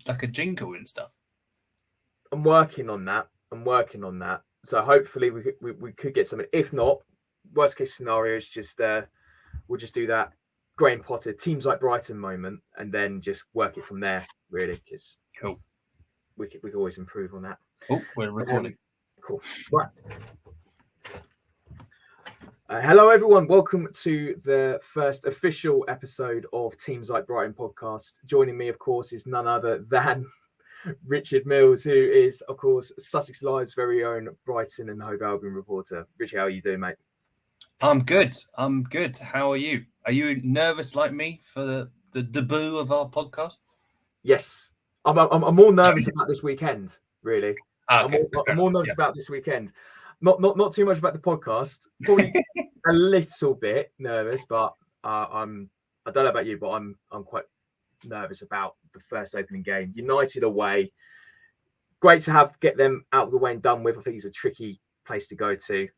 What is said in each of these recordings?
like a jingle and stuff. I'm working on that. So hopefully we could get something. If not, worst case scenario is just we'll just do that Graham Potter teams like Brighton moment, and then just work it from there. Really, because Cool. we could always improve on that. Oh, we're recording. Cool. Right. Hello, everyone. Welcome to the first official episode of Teams Like Brighton podcast. Joining me, of course, is none other than Richard Mills, who is, of course, Sussex Live's very own Brighton and Hove Albion reporter. Richie, how are you doing, mate? I'm good. How are you? Are you nervous like me for the debut of our podcast? Yes. I'm more nervous about this weekend, really. Okay. I'm more nervous about this weekend. Not too much about the podcast. Probably a little bit nervous, but I don't know about you, but I'm quite nervous about the first opening game. United away. Great to get them out of the way and done with. I think it's a tricky place to go to,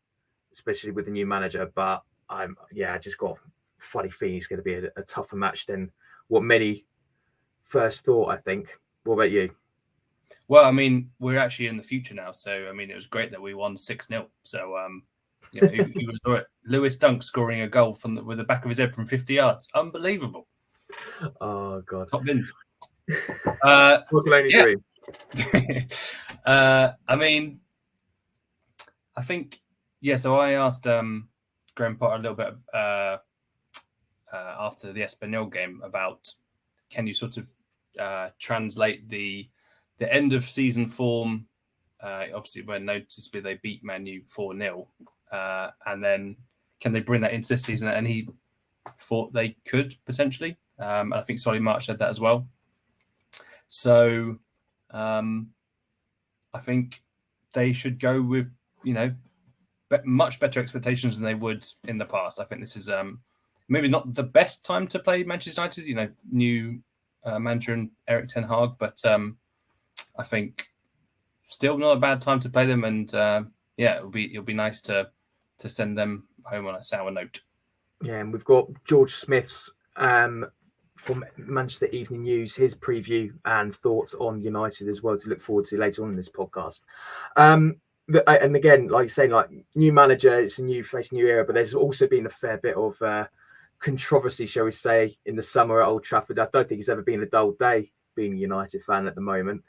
especially with the new manager. But I just got a funny feeling it's going to be a tougher match than what many first thought, I think. What about you? Well, I mean, we're actually in the future now, so I mean, it was great that we won 6-0. So, who would have it? Lewis Dunk scoring a goal with the back of his head from 50 yards, unbelievable. Oh God, top bins. I can only dream. I mean, I think So I asked Graham Potter a little bit after the Espanyol game about can you sort of translate the end of season form, obviously when noticeably they beat Man U 4-0, and then can they bring that into this season? And he thought they could potentially. And I think Solly March said that as well. So I think they should go with, much better expectations than they would in the past. I think this is maybe not the best time to play Manchester United, new manager and Erik ten Hag, but I think still not a bad time to play them. And it'll be nice to send them home on a sour note. Yeah, and we've got George Smith's from Manchester Evening News, his preview and thoughts on United as well to look forward to later on in this podcast. And again, like you're saying, like new manager, it's a new face, new era, but there's also been a fair bit of controversy, shall we say, in the summer at Old Trafford. I don't think it's ever been a dull day being a United fan at the moment.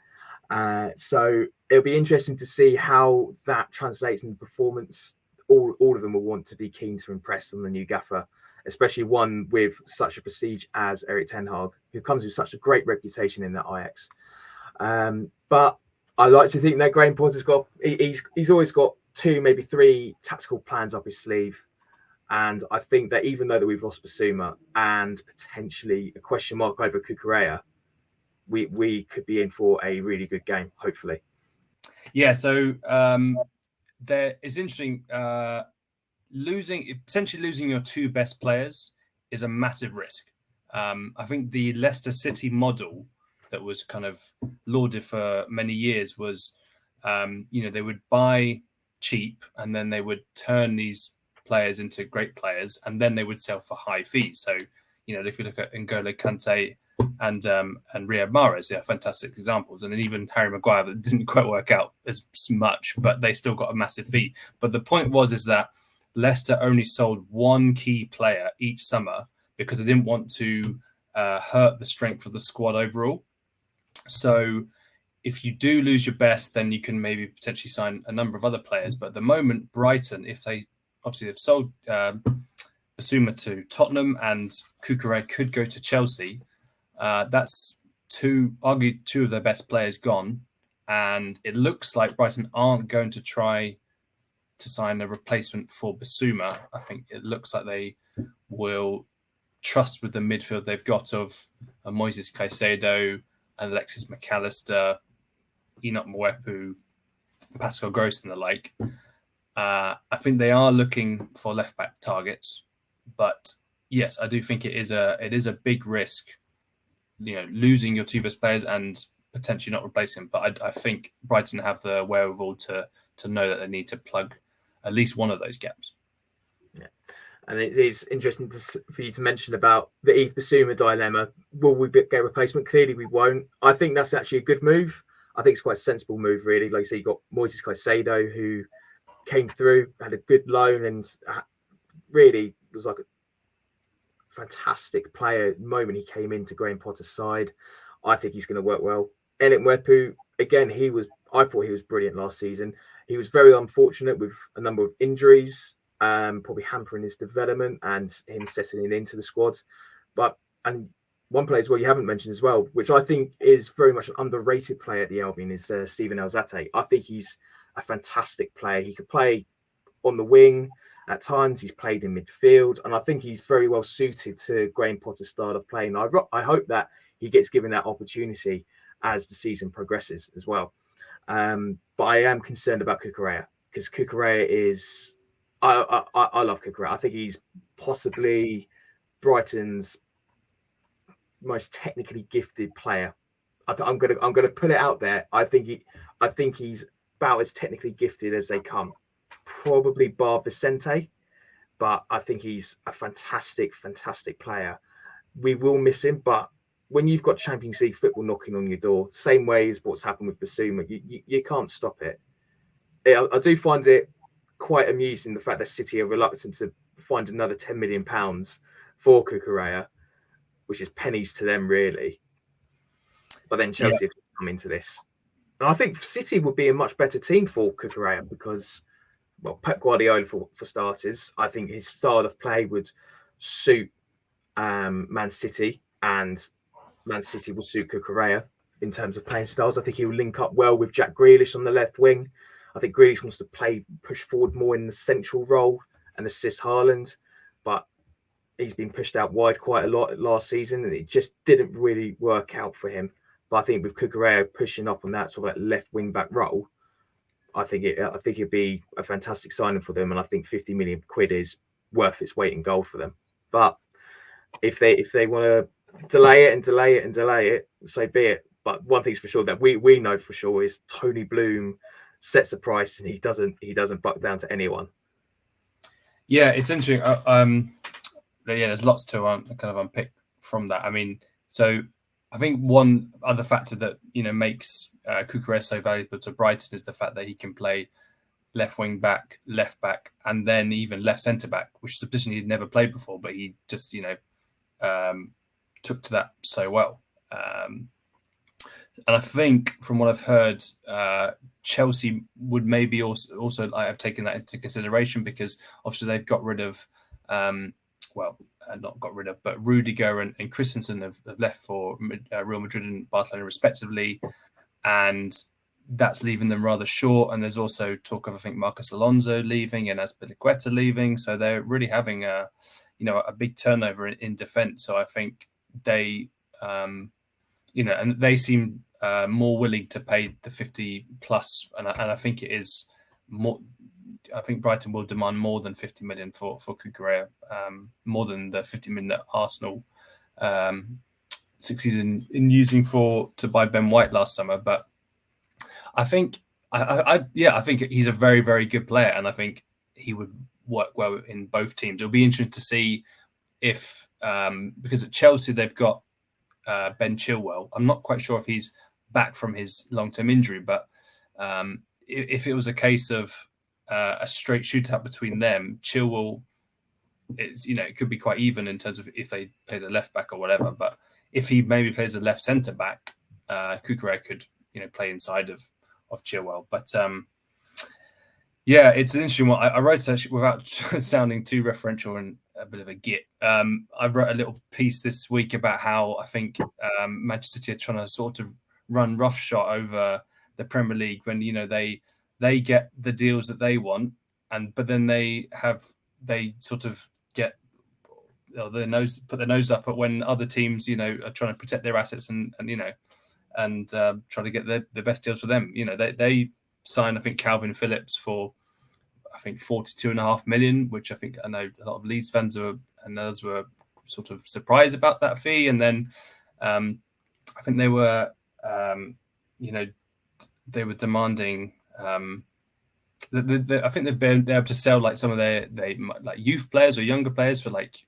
So it'll be interesting to see how that translates in performance. All of them will want to be keen to impress on the new gaffer, especially one with such a prestige as Erik ten Hag, who comes with such a great reputation in the Ajax. But I like to think that Graham Potter's he's always got 2, maybe 3 tactical plans up his sleeve. And I think that even though that we've lost Basuma and potentially a question mark over Cucurella, we could be in for a really good game, hopefully. Yeah, so it's interesting. Potentially losing your 2 best players is a massive risk. I think the Leicester City model that was kind of lauded for many years was, they would buy cheap and then they would turn these players into great players and then they would sell for high fees. So, if you look at N'Golo Kante and Riyad Mahrez, they're fantastic examples. And then even Harry Maguire, that didn't quite work out as much, but they still got a massive fee. But the point is that Leicester only sold 1 key player each summer because they didn't want to hurt the strength of the squad overall. So if you do lose your best, then you can maybe potentially sign a number of other players. But at the moment, Brighton, they've sold Basuma to Tottenham and Cucurella could go to Chelsea. That's arguably 2 of their best players gone. And it looks like Brighton aren't going to try to sign a replacement for Basuma. I think it looks like they will trust with the midfield they've got of Moises Caicedo and Alexis McAllister, Enoch Mwepu, Pascal Gross and the like. I think they are looking for left-back targets. But yes, I do think it is a big risk, losing your 2 best players and potentially not replacing them. But I think Brighton have the wherewithal to know that they need to plug at least one of those gaps. Yeah. And it is interesting for you to mention about the Yves Bissouma dilemma. Will we get a replacement? Clearly, we won't. I think that's actually a good move. I think it's quite a sensible move, really. Like I say, you got Moises Caicedo, who came through, had a good loan, and really was like a fantastic player the moment he came into Graham Potter's side. I think he's going to work well. Enik Mwepu, again, I thought he was brilliant last season. He was very unfortunate with a number of injuries, probably hampering his development and him settling into the squad. And one player as well you haven't mentioned as well, which I think is very much an underrated player at the Albion, is Steven Alzate. I think he's a fantastic player. He could play on the wing at times. He's played in midfield, and I think he's very well suited to Graham Potter's style of playing. I hope that he gets given that opportunity as the season progresses as well. But I am concerned about Cucurella, because Cucurella is... I love Cucurella. I think he's possibly Brighton's most technically gifted player. I'm gonna put it out there. I think he's about as technically gifted as they come, probably bar Vicente, but I think he's a fantastic player. We will miss him, but when you've got Champions League football knocking on your door, same way as what's happened with Bissouma, you can't stop it. I do find it quite amusing, the fact that City are reluctant to find another £10 million for Cucurella, which is pennies to them, really. But then Chelsea have come into this. And I think City would be a much better team for Cucurella because, well, Pep Guardiola for starters. I think his style of play would suit Man City, and Man City will suit Cucurella in terms of playing styles. I think he will link up well with Jack Grealish on the left wing. I think Grealish wants to push forward more in the central role and assist Haaland, but he's been pushed out wide quite a lot last season, and it just didn't really work out for him. But I think with Cucurella pushing up on that sort of like left wing back role, I think it'd be a fantastic signing for them, and I think 50 million quid is worth its weight in gold for them. But if they want to delay it, so be it. But one thing's for sure that we know for sure is Tony Bloom sets a price, and he doesn't buck down to anyone. Yeah, it's interesting. There's lots to kind of unpick from that. I mean, so I think one other factor that makes Cucurella so valuable to Brighton is the fact that he can play left wing back, left back, and then even left centre back, which is a position he'd never played before, but he just took to that so well. And I think from what I've heard, Chelsea would maybe also have taken that into consideration, because obviously they've got rid of, not got rid of, but Rudiger and Christensen have left for Real Madrid and Barcelona respectively, and that's leaving them rather short. And there's also talk of, I think, Marcos Alonso leaving and Azpilicueta leaving, so they're really having a big turnover in defence. So I think they, and they seem more willing to pay the 50 plus, and I think it is more. I think Brighton will demand more than 50 million for Cucurella, more than the 50 million that Arsenal succeeded in using to buy Ben White last summer. But I think, I think he's a very, very good player, and I think he would work well in both teams. It'll be interesting to see if, because at Chelsea they've got Ben Chilwell. I'm not quite sure if he's back from his long-term injury, but if it was a case of a straight shootout between them, Chilwell is, it could be quite even in terms of if they play the left back or whatever. But if he maybe plays a left centre back, Cucurella could, play inside of Chilwell. But it's an interesting one. I wrote it actually without sounding too referential and a bit of a git. I wrote a little piece this week about how I think Manchester City are trying to sort of run roughshod over the Premier League when they get the deals that they want, but then they sort of get put their nose up at when other teams are trying to protect their assets and try to get the best deals for them. They signed, I think, Calvin Phillips for, I think, 42.5 million, which I know a lot of Leeds fans and others were sort of surprised about that fee. And then I think they were demanding I think they've been able to sell like some of their like youth players or younger players for like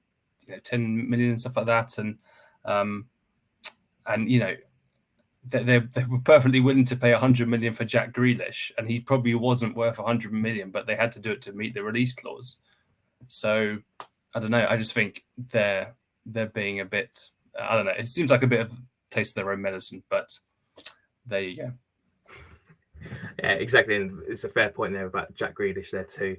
10 million and stuff like that, and they were perfectly willing to pay 100 million for Jack Grealish, and he probably wasn't worth 100 million, but they had to do it to meet the release clause. So I don't know. I just think they're being a bit. I don't know. It seems like a bit of taste of their own medicine, but there you go. Yeah, exactly, and it's a fair point there about Jack Grealish there too.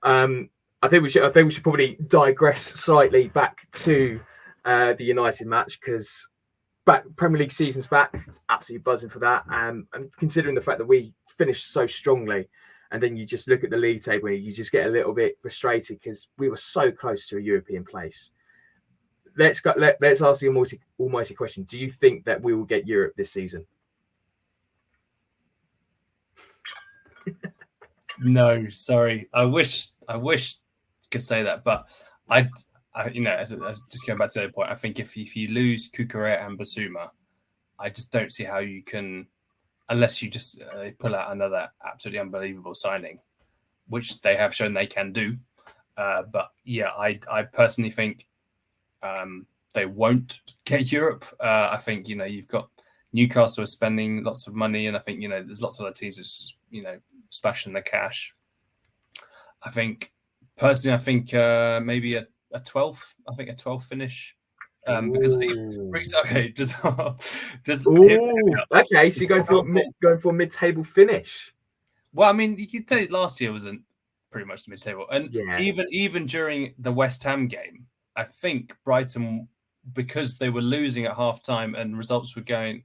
I think we should probably digress slightly back to the United match, because Premier League season's back, absolutely buzzing for that. And considering the fact that we finished so strongly, and then you just look at the league table, you just get a little bit frustrated because we were so close to a European place. Let's ask the almighty question: do you think that we will get Europe this season? No, sorry. I wish I could say that, but I as just going back to the point, I think if you lose Cucurella and Basuma, I just don't see how you can, unless you just pull out another absolutely unbelievable signing, which they have shown they can do. But yeah, I personally think they won't get Europe. I think you've got Newcastle are spending lots of money, and I think there's lots of other teams just splashing the cash. I think personally, maybe a 12th. I think a 12th finish. Because I think okay, just okay. So you're going for a mid-table finish. Well, I mean, you could say last year wasn't pretty much the mid-table, and even during the West Ham game, I think Brighton, because they were losing at half-time and results were going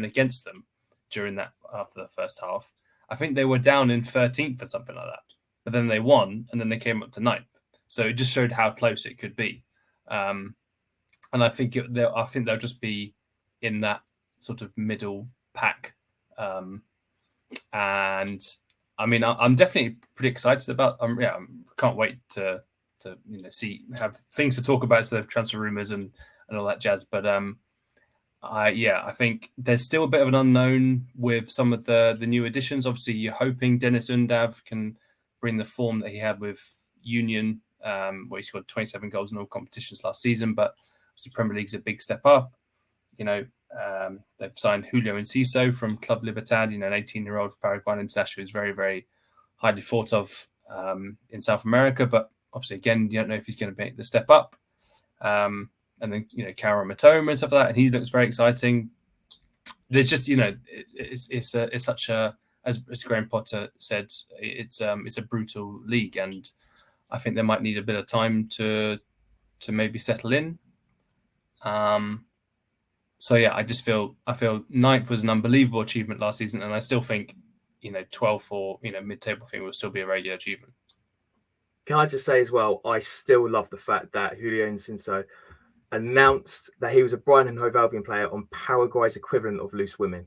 against them during that after the first half. I think they were down in 13th or something like that, but then they won and then they came up to 9th. So it just showed how close it could be, and I think they'll just be in that sort of middle pack. And I mean, I'm definitely pretty excited about. Can't wait to have things to talk about instead of transfer rumors and all that jazz. But I think there's still a bit of an unknown with some of the new additions. Obviously, you're hoping Dennis Undav can bring the form that he had with Union, where he scored 27 goals in all competitions last season. But obviously, Premier League's a big step up. They've signed Julio Enciso from Club Libertad, an 18-year-old Paraguayan international who's very, very highly thought of in South America. But obviously, again, you don't know if he's going to make the step up. And then, Kara Matoma and stuff like that. And he looks very exciting. There's just, it's such a, as Graham Potter said, it's a brutal league. And I think they might need a bit of time to maybe settle in. So yeah, I feel 9th was an unbelievable achievement last season. And I still think, 12th or, mid-table thing will still be a very good achievement. Can I just say as well, I still love the fact that Julio Enciso announced that he was a Brighton and Hove Albion player on Paraguay's equivalent of Loose Women.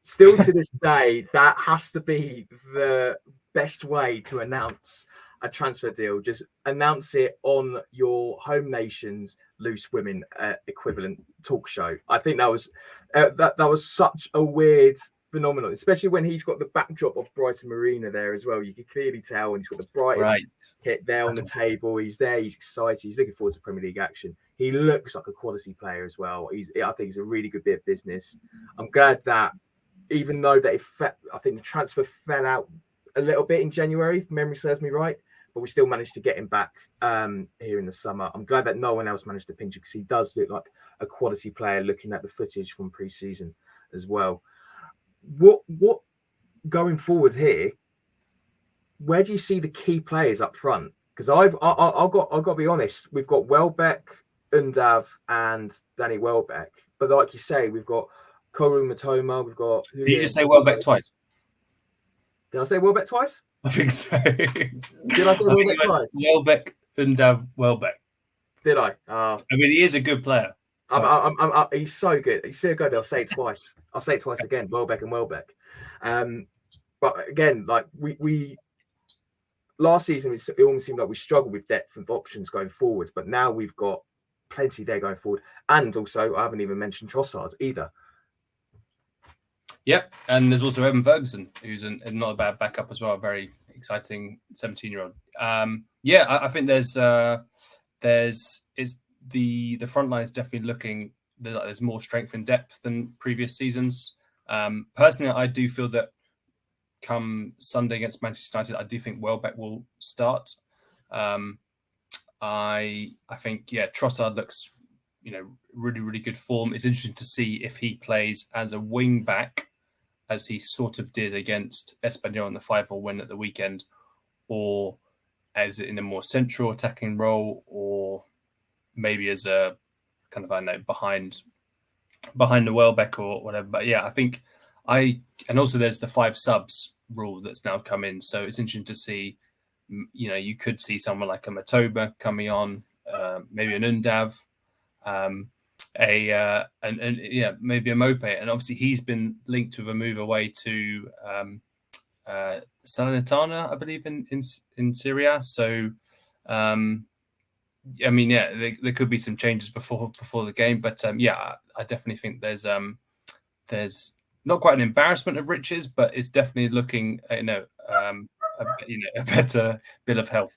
Still to this day, that has to be the best way to announce a transfer deal. Just announce it on your home nation's Loose Women equivalent talk show. I think that was that was such a weird phenomenon, especially when he's got the backdrop of Brighton Marina there as well. You can clearly tell, and he's got the Brighton kit there on the table. He's there, he's excited, he's looking forward to Premier League action. He looks like a quality player as well. I think he's a really good bit of business. I'm glad that even though I think the transfer fell out a little bit in January, if memory serves me right, but we still managed to get him back here in the summer. I'm glad that no one else managed to pinch him, because he does look like a quality player looking at the footage from pre-season as well. What going forward here? Where do you see the key players up front? Because I've got to be honest. We've got Welbeck, Undav, and Danny Welbeck. But like you say, we've got Koru Matoma. We've got. Did you just say Welbeck twice? Did I say Welbeck twice? I think so. Did I say Welbeck twice? Welbeck, Undav, Welbeck. Did I? I mean, he is a good player. He's so good. He's so good. I'll say it twice. I'll say it twice again. Welbeck and Welbeck. But again, like we last season, it almost seemed like we struggled with depth of options going forward. But now we've got plenty there going forward. And also, I haven't even mentioned Trossard either. Yep, and there's also Evan Ferguson, who's not a bad backup as well. A very exciting 17-year-old. I think there's the front line is definitely looking. There's more strength and depth than previous seasons. Personally, I do feel that come Sunday against Manchester United, I do think Welbeck will start. I think Trossard looks really, really good form. It's interesting to see if he plays as a wing back, as he sort of did against Espanyol in the 5-0 win at the weekend, or as in a more central attacking role, or maybe as a kind of, I don't know, behind the Welbeck or whatever. But yeah, I think and also there's the 5 subs rule that's now come in. So it's interesting to see, you could see someone like a Matoba coming on, maybe an Undav, maybe a Mope, and obviously he's been linked with a move away to Salernitana, I believe, in Syria. So, there could be some changes before the game, but I definitely think there's not quite an embarrassment of riches, but it's definitely looking a better bill of health.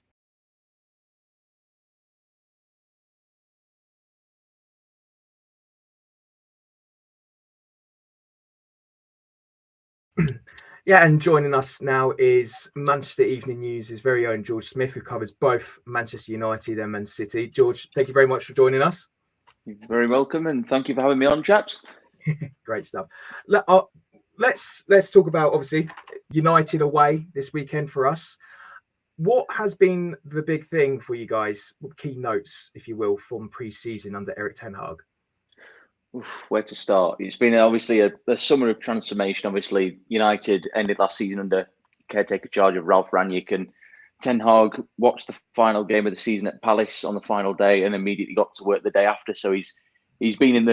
Yeah, and joining us now is Manchester Evening News' very own George Smith, who covers both Manchester United and Man City. George, thank you very much for joining us. You're very welcome, and thank you for having me on, chaps. Great stuff. Let's talk about, obviously, United away this weekend for us. What has been the big thing for you guys? Key notes, if you will, from pre-season under Erik ten Hag? Where to start? It's been obviously a summer of transformation. Obviously, United ended last season under caretaker charge of Ralph Rangnick, and Ten Hag watched the final game of the season at Palace on the final day and immediately got to work the day after. So he's been in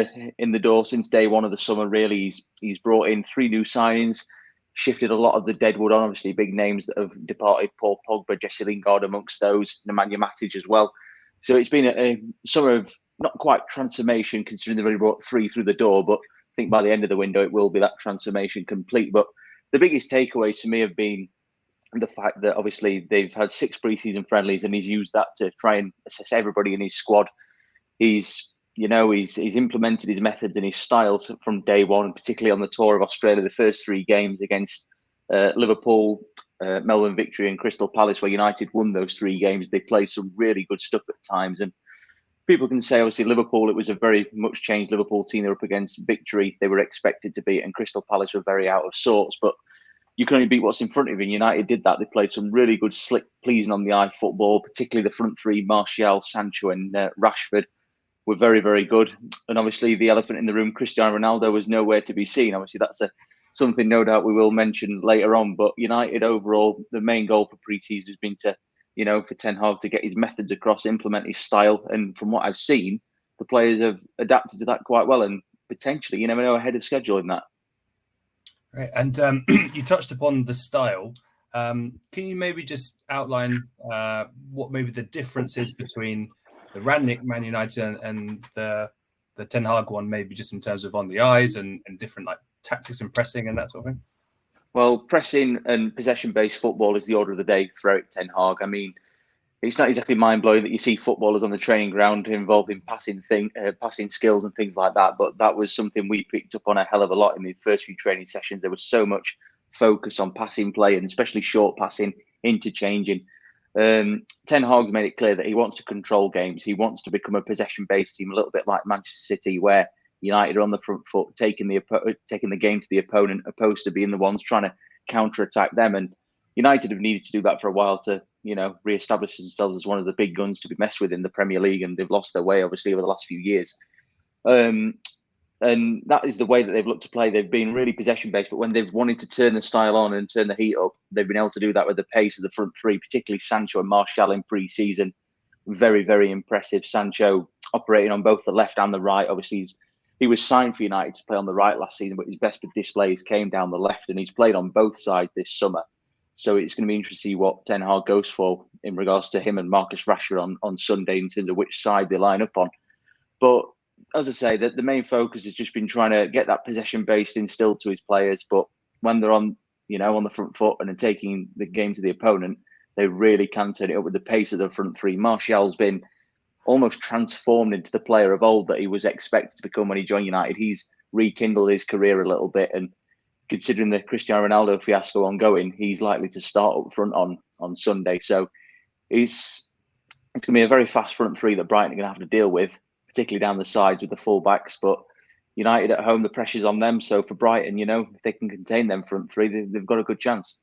the door since day one of the summer. Really, he's brought in 3 new signings, shifted a lot of the deadwood on. Obviously, big names that have departed: Paul Pogba, Jesse Lingard amongst those, Nemanja Matic as well. So it's been a summer of not quite transformation, considering they've only brought 3 through the door, but I think by the end of the window, it will be that transformation complete. But the biggest takeaways to me have been the fact that obviously they've had 6 pre-season friendlies, and he's used that to try and assess everybody in his squad. He's implemented his methods and his styles from day one, particularly on the tour of Australia. The first 3 games against Liverpool, Melbourne Victory, and Crystal Palace, where United won those 3 games, they played some really good stuff at times. And people can say, obviously, Liverpool, it was a very much changed Liverpool team. They were up against Victory. They were expected to beat, and Crystal Palace were very out of sorts. But you can only beat what's in front of you. And United did that. They played some really good, slick, pleasing on the eye football, particularly the front 3, Martial, Sancho, and Rashford, were very, very good. And obviously, the elephant in the room, Cristiano Ronaldo, was nowhere to be seen. Obviously, that's something no doubt we will mention later on. But United overall, the main goal for pre-season has been to, for Ten Hag to get his methods across, implement his style. And from what I've seen, the players have adapted to that quite well, and potentially, you never know, ahead of schedule in that. Right. And you touched upon the style. Can you maybe just outline what maybe the difference is between the Rangnick Man United and the Ten Hag one, maybe just in terms of on the eyes and different like tactics and pressing and that sort of thing? Well, pressing and possession-based football is the order of the day for Erik ten Hag. I mean, it's not exactly mind-blowing that you see footballers on the training ground involved in passing skills and things like that. But that was something we picked up on a hell of a lot in the first few training sessions. There was so much focus on passing play, and especially short passing, interchanging. Ten Hag's made it clear that he wants to control games. He wants to become a possession-based team, a little bit like Manchester City, where United are on the front foot, taking the game to the opponent, opposed to being the ones trying to counter-attack them. And United have needed to do that for a while to, re-establish themselves as one of the big guns to be messed with in the Premier League, and they've lost their way, obviously, over the last few years. And that is the way that they've looked to play. They've been really possession-based, but when they've wanted to turn the style on and turn the heat up, they've been able to do that with the pace of the front 3, particularly Sancho and Martial in pre-season. Very, very impressive. Sancho operating on both the left and the right. Obviously, he was signed for United to play on the right last season, but his best displays came down the left, and he's played on both sides this summer. So it's going to be interesting to see what Ten Hag goes for in regards to him and Marcus Rashford on Sunday in terms of which side they line up on. But as I say, the main focus has just been trying to get that possession-based instilled to his players. But when they're on the front foot and taking the game to the opponent, they really can turn it up with the pace of the front three. Martial's been almost transformed into the player of old that he was expected to become when he joined United. He's rekindled his career a little bit, and considering the Cristiano Ronaldo fiasco ongoing, he's likely to start up front on Sunday. So it's going to be a very fast front three that Brighton are going to have to deal with, particularly down the sides with the full-backs. But United at home, the pressure's on them. So for Brighton, if they can contain them front three, they've got a good chance.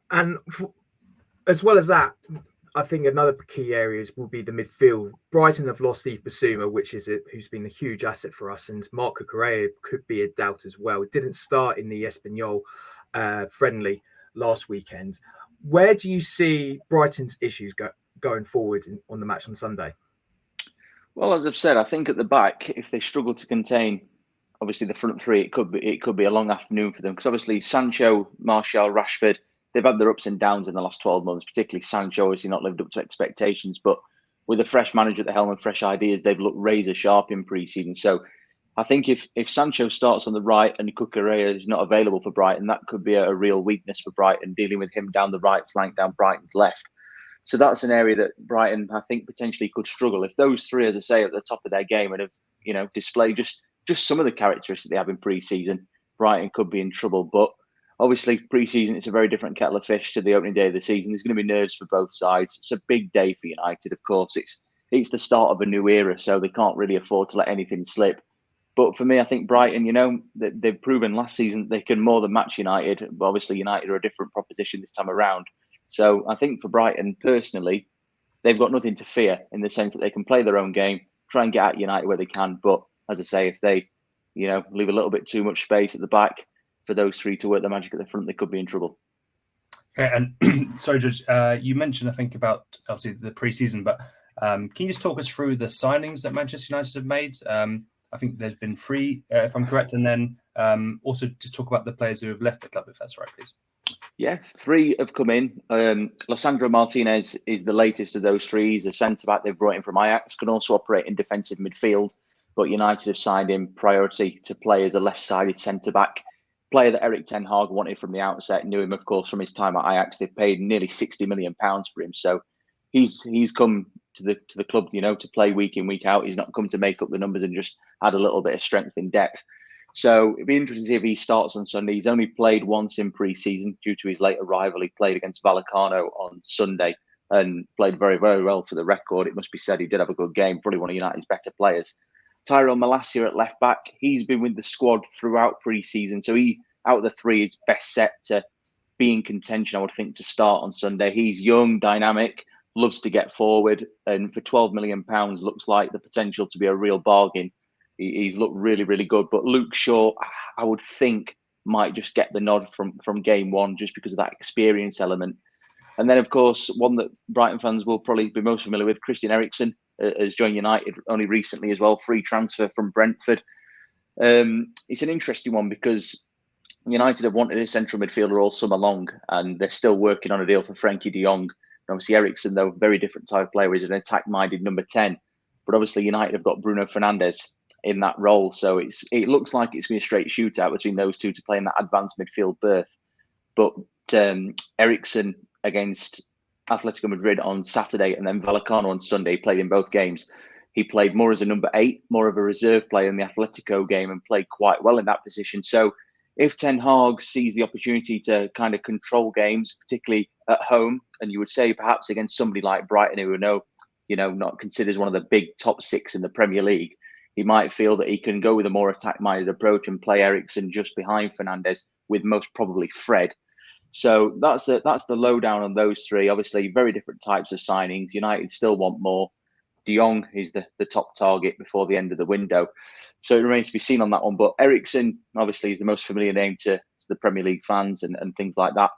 And as well as that, I think another key areas will be the midfield. Brighton have lost Steve Basuma, who's been a huge asset for us, and Marc Cucurella could be a doubt as well. It didn't start in the Espanyol friendly last weekend. Where do you see Brighton's issues going forward on the match on Sunday? Well, as I've said, I think at the back, if they struggle to contain, obviously the front three, it could be a long afternoon for them, because obviously Sancho, Martial, Rashford, they've had their ups and downs in the last 12 months, particularly Sancho, obviously not lived up to expectations. But with a fresh manager at the helm and fresh ideas, they've looked razor sharp in pre-season. So I think if Sancho starts on the right and Cucurella is not available for Brighton, that could be a real weakness for Brighton, dealing with him down the right flank, down Brighton's left. So that's an area that Brighton, I think, potentially could struggle. If those three, as I say, at the top of their game and have, displayed just some of the characteristics they have in pre-season, Brighton could be in trouble. But obviously, pre-season, it's a very different kettle of fish to the opening day of the season. There's going to be nerves for both sides. It's a big day for United, of course. It's the start of a new era, so they can't really afford to let anything slip. But for me, I think Brighton, they've proven last season they can more than match United. But obviously, United are a different proposition this time around. So I think for Brighton, personally, they've got nothing to fear in the sense that they can play their own game, try and get at United where they can. But as I say, if they, leave a little bit too much space at the back for those three to work the magic at the front, they could be in trouble. Okay, and sorry, Judge, you mentioned, I think, about obviously the pre-season, but can you just talk us through the signings that Manchester United have made? I think there's been 3, if I'm correct, and then also just talk about the players who have left the club, if that's right, please. Yeah, 3 have come in. Lissandro Martinez is the latest of those 3. He's a centre-back they've brought in from Ajax, can also operate in defensive midfield, but United have signed him priority to play as a left-sided centre-back. Player that Erik Ten Hag wanted from the outset, knew him, of course, from his time at Ajax. They've paid nearly £60 million for him. So he's come to the club, to play week in, week out. He's not come to make up the numbers and just add a little bit of strength in depth. So it'd be interesting to see if he starts on Sunday. He's only played once in pre-season due to his late arrival. He played against Vallecano on Sunday and played very, very well for the record. It must be said he did have a good game, probably one of United's better players. Tyrell Malacia at left back, he's been with the squad throughout pre-season. So he, out of the 3, is best set to be in contention, I would think, to start on Sunday. He's young, dynamic, loves to get forward, and for £12 million, looks like the potential to be a real bargain. He's looked really, really good. But Luke Shaw, I would think, might just get the nod from game one just because of that experience element. And then, of course, one that Brighton fans will probably be most familiar with, Christian Erickson, has joined United only recently as well, free transfer from Brentford. It's an interesting one because United have wanted a central midfielder all summer long, and they're still working on a deal for Frankie de Jong. And obviously, Erickson, though, very different type of player, is an attack-minded number 10. But obviously, United have got Bruno Fernandes in that role. So it looks like it's going to be a straight shootout between those two to play in that advanced midfield berth. But Erickson against Atletico Madrid on Saturday and then Vallecano on Sunday, played in both games. He played more as a number 8, more of a reserve player in the Atletico game, and played quite well in that position. So if Ten Hag sees the opportunity to kind of control games, particularly at home, and you would say perhaps against somebody like Brighton, who not considered as one of the big top 6 in the Premier League, he might feel that he can go with a more attack-minded approach and play Erickson just behind Fernandes, with most probably Fred. So that's the lowdown on those 3. Obviously, very different types of signings. United still want more. De Jong is the top target before the end of the window. So it remains to be seen on that one. But Erickson, obviously, is the most familiar name to the Premier League fans and things like that.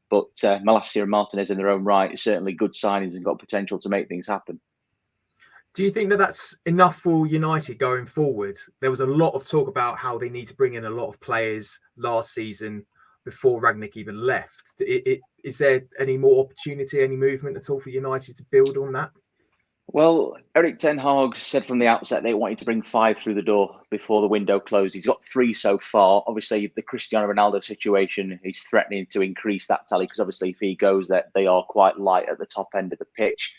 But Malacia and Martinez in their own right, certainly good signings and got potential to make things happen. Do you think that that's enough for United going forward? There was a lot of talk about how they need to bring in a lot of players last season before Rangnick even left. Is there any more opportunity, any movement at all for United to build on that? Well, Erik Ten Hag said from the outset they wanted to bring 5 through the door before the window closed. He's got 3 so far. Obviously, the Cristiano Ronaldo situation, he's threatening to increase that tally because obviously if he goes there, they are quite light at the top end of the pitch.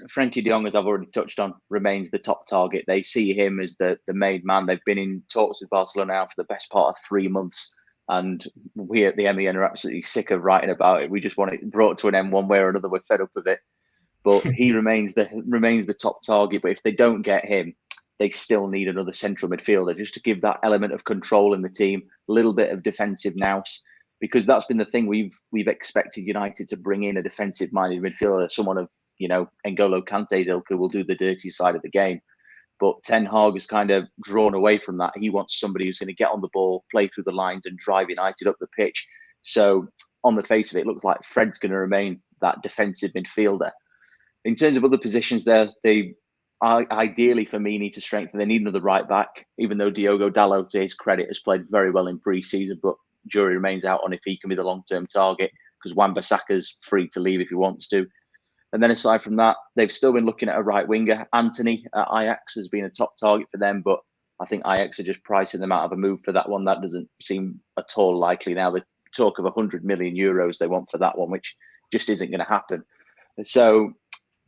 Frankie de Jong, as I've already touched on, remains the top target. They see him as the main man. They've been in talks with Barcelona now for the best part of 3 months. And we at the MEN are absolutely sick of writing about it. We just want it brought to an end one way or another. We're fed up with it. But he remains the top target. But if they don't get him, they still need another central midfielder just to give that element of control in the team, a little bit of defensive nous, because that's been the thing we've expected United to bring in a defensive-minded midfielder, someone of N'Golo Kante's ilk who will do the dirty side of the game. But Ten Hag has kind of drawn away from that. He wants somebody who's going to get on the ball, play through the lines, and drive United up the pitch. So on the face of it, it looks like Fred's going to remain that defensive midfielder. In terms of other positions there, they ideally for me need to strengthen. They need another right back, even though Diogo Dalot, to his credit, has played very well in pre-season, but jury remains out on if he can be the long-term target because Wan-Bissaka's free to leave if he wants to. And then aside from that, they've still been looking at a right winger. Anthony at Ajax has been a top target for them, but I think Ajax are just pricing them out of a move for that one. That doesn't seem at all likely now. The talk of 100 million euros they want for that one, which just isn't going to happen. So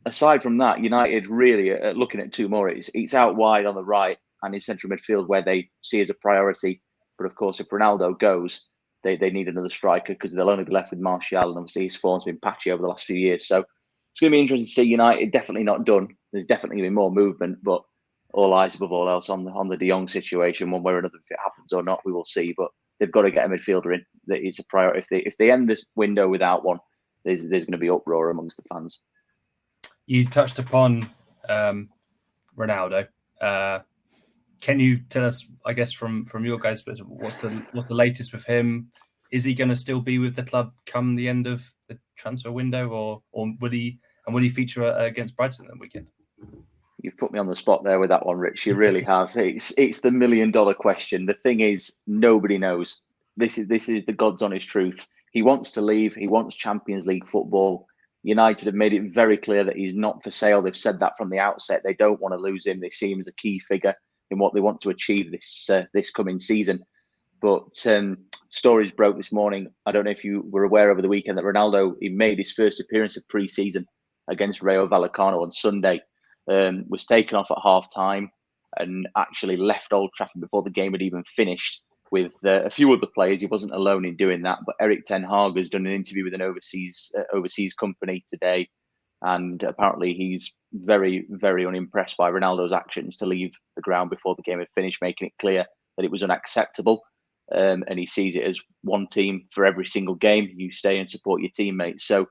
aside from that, United really are looking at 2 more. It's out wide on the right and in central midfield where they see as a priority. But of course, if Ronaldo goes, they need another striker because they'll only be left with Martial, and obviously his form's been patchy over the last few years. So it's going to be interesting to see United. Definitely not done. There's definitely going to be more movement, but all eyes above all else on the De Jong situation, one way or another. If it happens or not, we will see. But they've got to get a midfielder in. That is a priority. If they end this window without one, there's going to be uproar amongst the fans. You touched upon Ronaldo. Can you tell us, I guess, from your guys' perspective, what's the latest with him? Is he going to still be with the club come the end of the transfer window, or will he feature against Brighton that weekend? You've put me on the spot there with that one, Rich. You really have. It's the $1 million question. The thing is, nobody knows. This is the God's honest truth. He wants to leave. He wants Champions League football. United have made it very clear that he's not for sale. They've said that from the outset. They don't want to lose him. They see him as a key figure in what they want to achieve this coming season. But stories broke this morning. I don't know if you were aware over the weekend that Ronaldo, he made his first appearance of pre-season against Rayo Vallecano on Sunday. Was taken off at half-time and actually left Old Trafford before the game had even finished with a few other players. He wasn't alone in doing that, but Erik Ten Hag has done an interview with an overseas company today, and apparently he's very, very unimpressed by Ronaldo's actions to leave the ground before the game had finished, making it clear that it was unacceptable. And he sees it as one team for every single game. You stay and support your teammates. So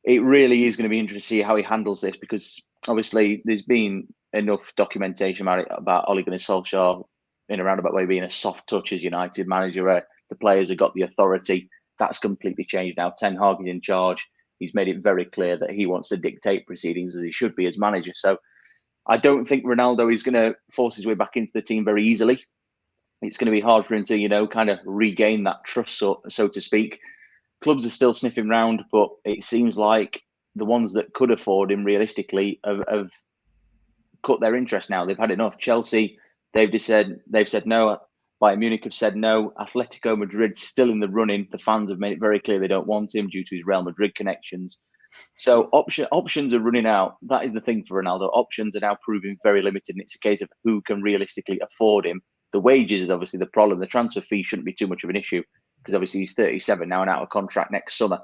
it really is going to be interesting to see how he handles this, because obviously there's been enough documentation about Ole Gunnar Solskjaer in a roundabout way being a soft touch as United manager. The players have got the authority. That's completely changed now. Ten Hag is in charge. He's made it very clear that he wants to dictate proceedings as he should be as manager. So I don't think Ronaldo is going to force his way back into the team very easily. It's going to be hard for him to, kind of regain that trust, so to speak. Clubs are still sniffing round, but it seems like the ones that could afford him realistically have cut their interest now. They've had enough. Chelsea, they've said no. Bayern Munich have said no. Atletico Madrid still in the running. The fans have made it very clear they don't want him due to his Real Madrid connections. So options are running out. That is the thing for Ronaldo. Options are now proving very limited, and it's a case of who can realistically afford him. The wages is obviously the problem. The transfer fee shouldn't be too much of an issue because obviously he's 37 now and out of contract next summer.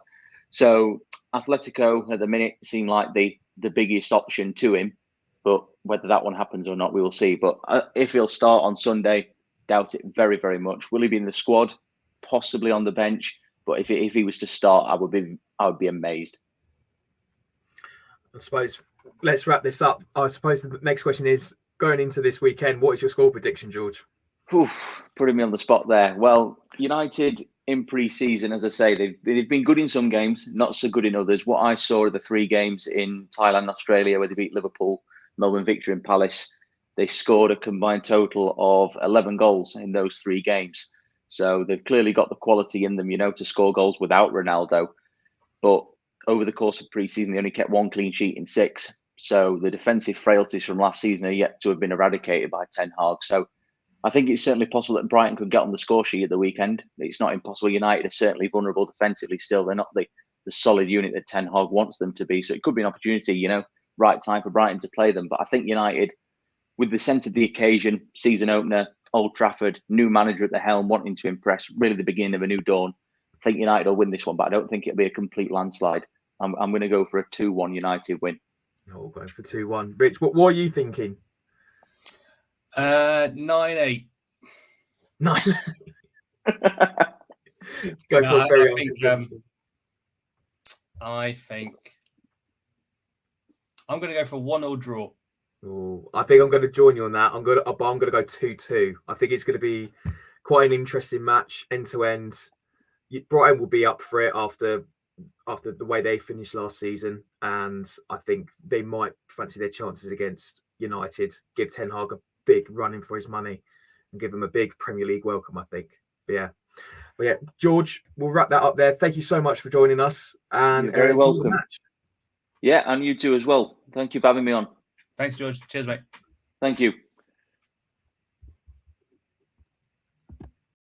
So Atletico at the minute seem like the biggest option to him, but whether that one happens or not, we will see. But if he'll start on Sunday, doubt it very, very much. Will he be in the squad? Possibly on the bench. But if he was to start, I would be amazed. I suppose let's wrap this up. I suppose the next question is, going into this weekend, what is your score prediction, George? Putting me on the spot there. Well, United in pre-season, as I say, they've been good in some games, not so good in others. What I saw of the 3 games in Thailand, Australia, where they beat Liverpool, Melbourne Victory and Palace, they scored a combined total of 11 goals in those 3 games. So they've clearly got the quality in them, to score goals without Ronaldo. But over the course of pre-season, they only kept 1 clean sheet in 6. So the defensive frailties from last season are yet to have been eradicated by Ten Hag. So I think it's certainly possible that Brighton could get on the score sheet at the weekend. It's not impossible. United are certainly vulnerable defensively still. They're not the solid unit that Ten Hag wants them to be. So it could be an opportunity, right time for Brighton to play them. But I think United, with the sense of the occasion, season opener, Old Trafford, new manager at the helm, wanting to impress, really the beginning of a new dawn, I think United will win this one, but I don't think it'll be a complete landslide. I'm going to go for a 2-1 United win. Oh, going for 2-1. Rich, what are you thinking? 9-8. 9. Go No, for a very I think I'm going to go for 1-1 draw. Oh, I think I'm going to join you on that. I'm going to go 2-2. I think it's going to be quite an interesting match, end to end. Brighton will be up for it after the way they finished last season, and I think they might fancy their chances against United. Give Ten Hag a big run in for his money and give him a big Premier League welcome, I think. But yeah, George, we'll wrap that up there. Thank you so much for joining us, and you're very welcome. Yeah, and you too as well. Thank you for having me on. Thanks, George. Cheers, mate. Thank you.